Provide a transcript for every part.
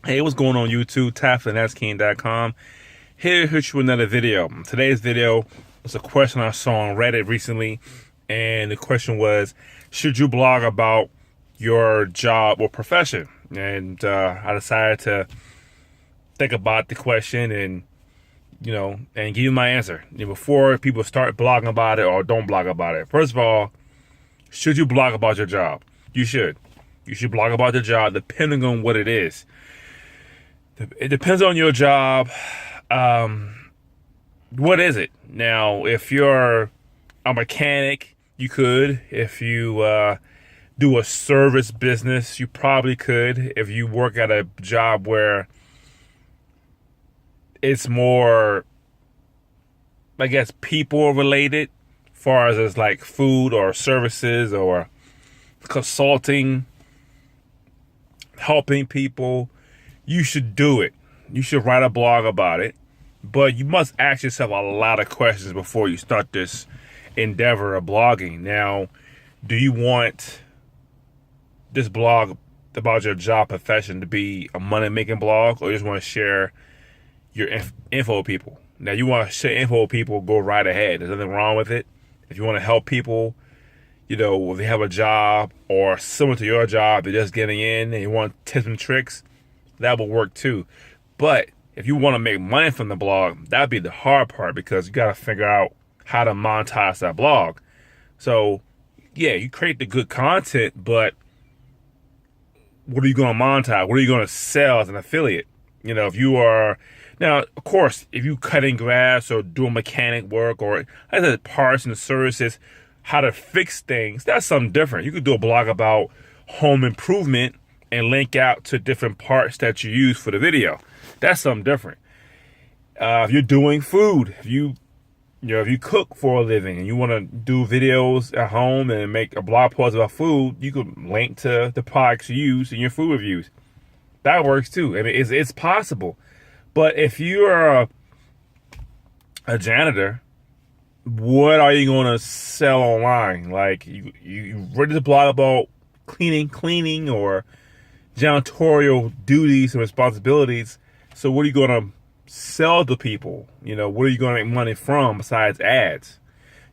Hey, what's going on YouTube? TapFinanceKing.com. Here to hit you with another video. Today's video was a question I saw on Reddit recently, and the question was, should you blog about your job or profession? And I decided to think about the question and give you my answer. Before people start blogging about it or don't blog about it. First of all, should you blog about your job? You should. You should blog about the job depending on what it is. It depends on your job. What is it? Now, if you're a mechanic, you could. If you do a service business, you probably could. If you work at a job where it's more, I guess, people related, as far as it's like food or services or consulting, helping people, you should do it. You should write a blog about it. But you must ask yourself a lot of questions before you start this endeavor of blogging. Now, do you want this blog about your job profession to be a money-making blog, or you just want to share your info with people? Now, you want to share info with people, go right ahead. There's nothing wrong with it. If you want to help people, if they have a job or similar to your job, they're just getting in and you want tips and tricks, that will work too. But if you want to make money from the blog, that'd be the hard part, because you got to figure out how to monetize that blog. So, yeah, you create the good content, but what are you going to monetize? What are you going to sell as an affiliate? If you are, now, of course, if you cutting grass or doing mechanic work or, like I said, parts and services, how to fix things, that's something different. You could do a blog about home improvement and link out to different parts that you use for the video. That's something different. If you're doing food, if you cook for a living and you want to do videos at home and make a blog post about food, you could link to the products you use in your food reviews. That works too. I mean, it's possible. But if you're a janitor, what are you going to sell online? Like, you ready to blog about cleaning or janitorial duties and responsibilities. So what are you going to sell to people? What are you going to make money from besides ads?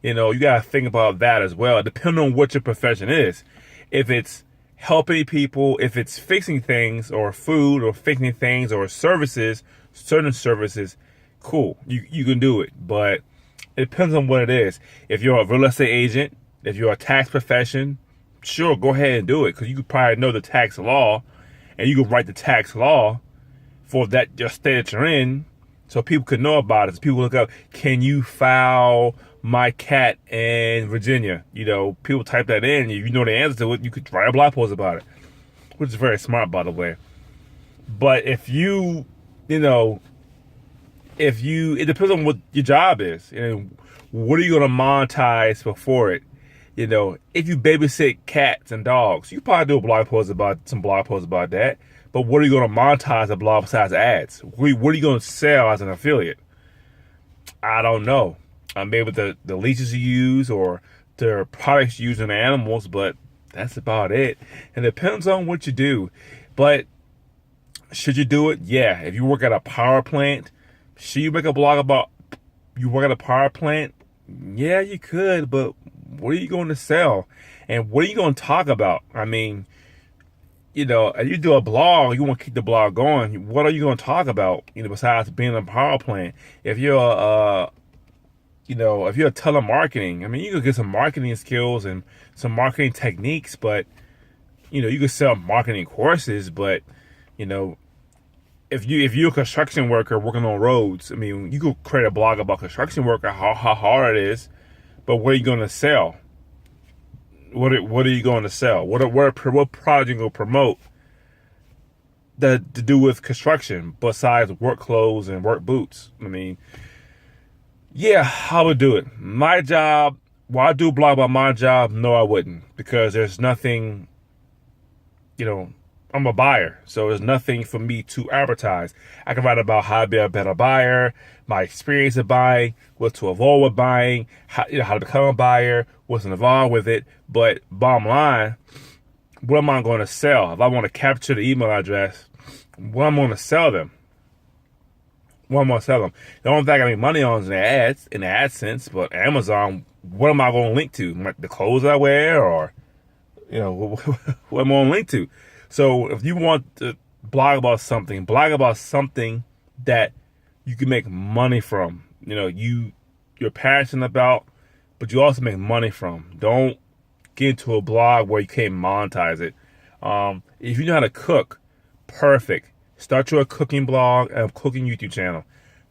You got to think about that as well, depending on what your profession is. If it's helping people, if it's fixing things or food or fixing things or services, certain services, cool, you can do it. But it depends on what it is. If you're a real estate agent, if you're a tax profession, sure, go ahead and do it, because you could probably know the tax law and you could write the tax law for that your state that you're in, so people could know about it. So people look up, can you file my cat in Virginia? People type that in. If you know the answer to it, you could write a blog post about it, which is very smart, by the way. But if it depends on what your job is, and what are you going to monetize before it? If you babysit cats and dogs, you probably do some blog posts about that. But what are you going to monetize a blog besides ads? What are you going to sell as an affiliate? I don't know. Maybe the leashes you use or the products you use in the animals, but that's about it. And it depends on what you do. But should you do it? Yeah. If you work at a power plant, should you make a blog about you work at a power plant? Yeah, you could, but what are you going to sell? And what are you going to talk about? I mean, you do a blog, you want to keep the blog going. What are you going to talk about, besides being in a power plant? If you're if you're telemarketing, I mean, you could get some marketing skills and some marketing techniques, but, you could sell marketing courses, but, if you're a construction worker working on roads, I mean, you could create a blog about construction worker, how hard it is, but what are you going to sell? What are you going to sell? What product you going to promote that to do with construction besides work clothes and work boots? I mean, yeah, I would do it. My job, will I do a blog about my job? No, I wouldn't, because there's nothing, I'm a buyer, so there's nothing for me to advertise. I can write about how to be a better buyer, my experience of buying, what to avoid with buying, how to become a buyer, what's involved with it. But bottom line, what am I going to sell? If I want to capture the email address, what am I going to sell them? What am I going to sell them? The only thing I make money on is in the ads, in the AdSense, but Amazon, what am I going to link to? The clothes I wear, or, you know, what am I going to link to? So if you want to blog about something that you can make money from, you know, you're passionate about, but you also make money from. Don't get into a blog where you can't monetize it. If you know how to cook, perfect. Start your cooking blog and a cooking YouTube channel.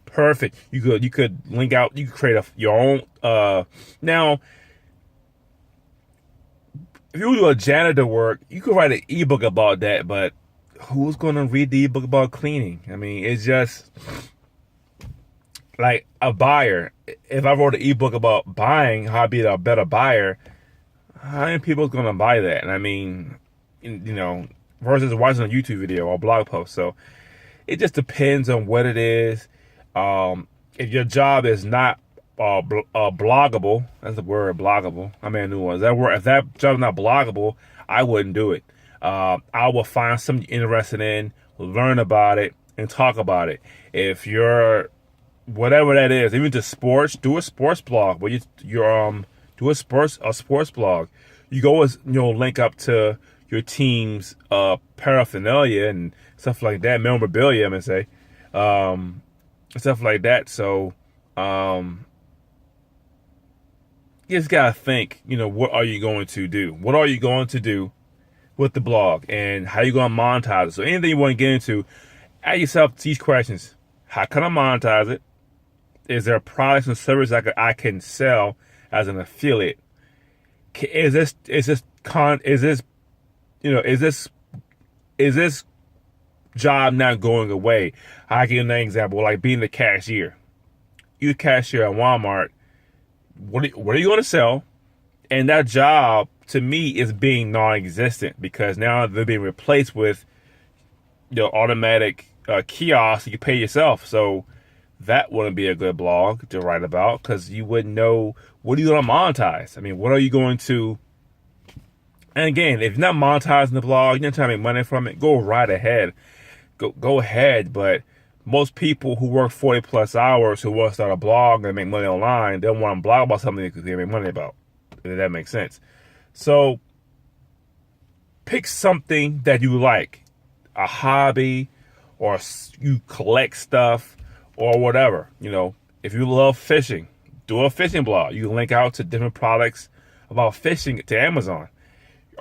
Perfect. You could link out. You could create your own. Now, if you do a janitor work, you could write an ebook about that. But who's going to read the ebook about cleaning? I mean, it's just like a buyer. If I wrote an ebook about buying, how to be a better buyer, how many people are going to buy that? And I mean, you know, versus watching a YouTube video or blog post. So it just depends on what it is. If your job is not bloggable, that's the word, bloggable. I mean, a new one. If that job is not bloggable, I wouldn't do it. I will find something you're interested in, learn about it, and talk about it. If you're whatever that is, even to sports, do a sports blog. Where you're do a sports blog. You go always, you know, link up to your team's paraphernalia and stuff like that, memorabilia, I'm gonna say, stuff like that. So you just gotta think, you know, what are you going to do? What are you going to do with the blog, and how you gonna monetize it? So anything you want to get into, ask yourself these questions: how can I monetize it? Is there products and services I can sell as an affiliate? Is this job not going away? I give you an example, like being the cashier. You're a cashier at Walmart. What are you going to sell? And that job, to me, is being non-existent, because now they're being replaced with, you know, automatic kiosks you pay yourself. So that wouldn't be a good blog to write about, because you wouldn't know, what are you going to monetize? I mean, what are you going to... And again, if you're not monetizing the blog, you're not trying to make money from it, go right ahead. Go ahead. But most people who work 40 plus hours who want to start a blog and make money online, they want to blog about something they can make money about. If that makes sense. So pick something that you like, a hobby, or you collect stuff, or whatever. You know, if you love fishing, do a fishing blog. You can link out to different products about fishing to Amazon.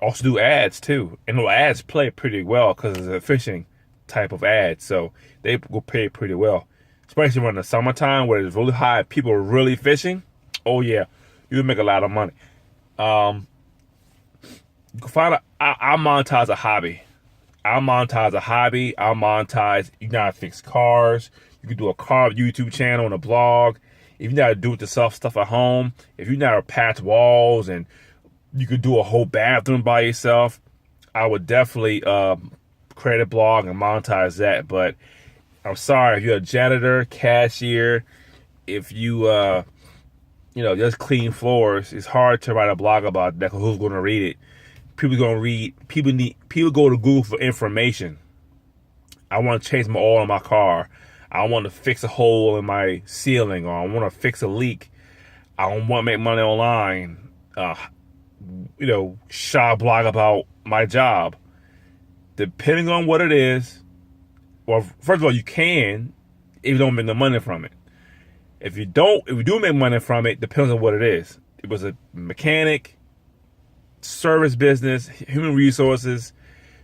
Also do ads too, and the ads play pretty well because it's a fishing type of ad, so they will pay pretty well, especially when the summertime where it's really hot, people are really fishing. Oh yeah, you can make a lot of money. You can find I monetize a hobby. I'll monetize, you know how to fix cars. You can do a car YouTube channel and a blog. If you know how to do it yourself stuff at home, if you know how to patch walls, and you could do a whole bathroom by yourself, I would definitely create a blog and monetize that. But I'm sorry, if you're a janitor, cashier, if you just clean floors, it's hard to write a blog about that, because who's going to read it? People go to Google for information. I want to change my oil in my car. I want to fix a hole in my ceiling, or I want to fix a leak. I don't want to make money online. Shop blog about my job. Depending on what it is, well, first of all, you can if you don't make no money from it. If you do make money from it, depends on what it is. It was a mechanic, service business, human resources,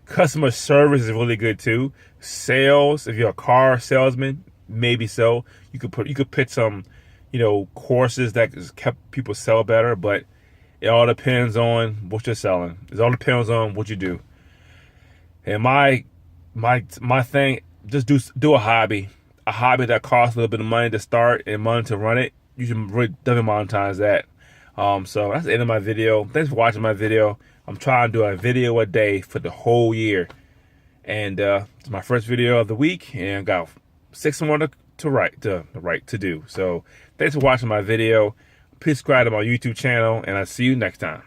customer service is really good too. Sales, if you're a car salesman, maybe so. You could put some, courses that help people sell better, but it all depends on what you're selling. It all depends on what you do. And my thing, just do a hobby that costs a little bit of money to start and money to run it. You should really definitely monetize that. So that's the end of my video. Thanks for watching my video. I'm trying to do a video a day for the whole year, and it's my first video of the week, and I got 6 more to do. So thanks for watching my video. Please subscribe to my YouTube channel, and I'll see you next time.